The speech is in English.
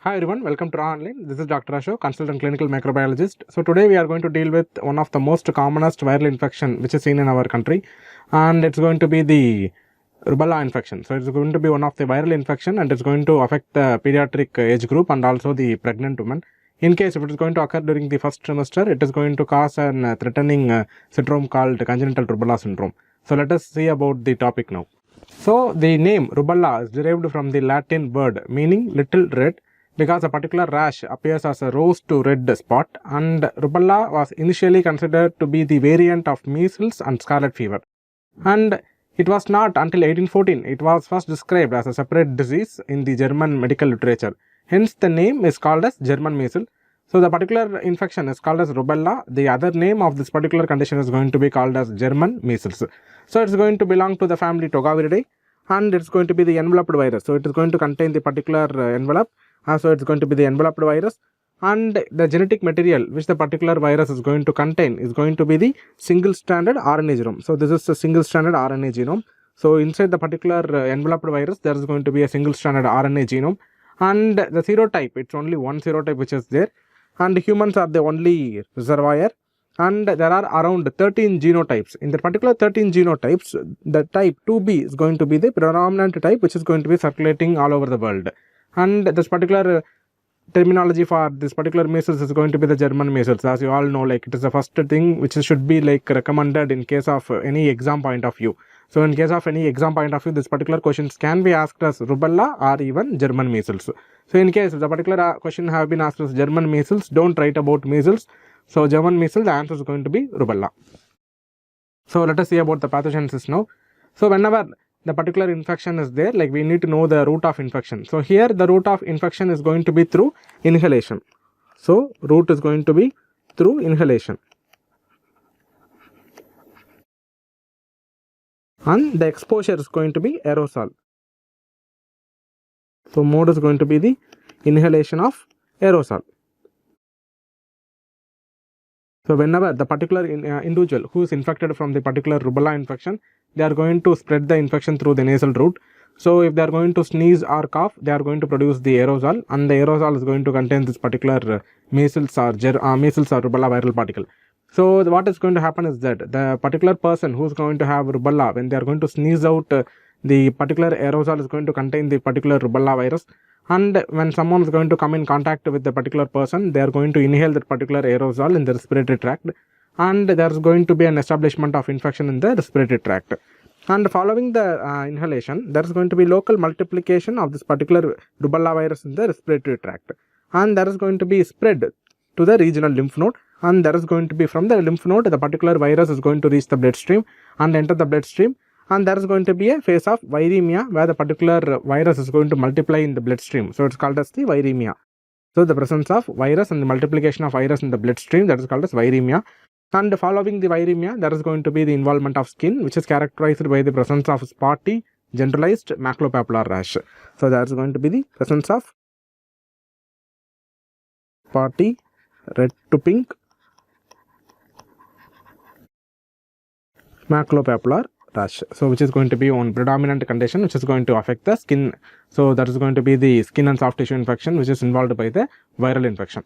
Hi everyone, welcome to Online. This is Dr. Ashok, consultant clinical microbiologist. So today we are going to deal with one of the most commonest viral infection which is seen in our country, and it's going to be the rubella infection. So it's going to be one of the viral infection, and it's going to affect the pediatric age group and also the pregnant women. In case if it is going to occur during the first trimester, it is going to cause an threatening syndrome called congenital rubella syndrome. So let us see about the topic now. So the name rubella is derived from the Latin word meaning little red, because a particular rash appears as a rose to red spot, and rubella was initially considered to be the variant of measles and scarlet fever. And it was not until 1814 it was first described as a separate disease in the German medical literature. Hence the name is called as German measles. So the particular infection is called as rubella. The other name of this particular condition is going to be called as German measles. So it's going to belong to the family Togaviridae, and it's going to be the enveloped virus. So it is going to contain the particular envelope. So it's going to be the enveloped virus, and the genetic material which the particular virus is going to contain is going to be the single stranded RNA genome. So this is a single stranded RNA genome. So inside the particular enveloped virus there is going to be a single stranded RNA genome, and the serotype, it's only one serotype which is there, and humans are the only reservoir, and there are around 13 genotypes. In the particular 13 genotypes, the type 2b is going to be the predominant type which is going to be circulating all over the world. And this particular terminology for this particular measles is going to be the German measles. As you all know, like it is the first thing which should be like recommended in case of any exam point of view. So in case of any exam point of view, this particular questions can be asked as rubella or even German measles. So in case the particular question have been asked as German measles, don't write about measles. So German measles, the answer is going to be rubella. So let us see about the pathogenesis now. So whenever the particular infection is there, like we need to know the route of infection. So here the route of infection is going to be through inhalation. So route is going to be through inhalation, and the exposure is going to be aerosol. So mode is going to be the inhalation of aerosol. So whenever the particular individual who is infected from the particular rubella infection, they are going to spread the infection through the nasal route. So if they are going to sneeze or cough, they are going to produce the aerosol, and the aerosol is going to contain this particular measles or rubella viral particle. So what is going to happen is that the particular person who is going to have rubella, when they are going to sneeze out, the particular aerosol is going to contain the particular rubella virus, and when someone is going to come in contact with the particular person, they are going to inhale that particular aerosol in the respiratory tract, and there is going to be an establishment of infection in the respiratory tract. And following the inhalation, there is going to be local multiplication of this particular rubella virus in the respiratory tract, and there is going to be spread to the regional lymph node, and there is going to be from the lymph node the particular virus is going to reach the bloodstream and enter the bloodstream, and there is going to be a phase of viremia where the particular virus is going to multiply in the bloodstream. So it's called as the viremia. So the presence of virus and the multiplication of virus in the bloodstream, that is called as viremia. And following the viremia, there is going to be the involvement of skin, which is characterized by the presence of spotty generalized maculopapular rash. So there is going to be the presence of spotty red to pink maculopapular rash, so which is going to be one predominant condition which is going to affect the skin. So that is going to be the skin and soft tissue infection which is involved by the viral infection.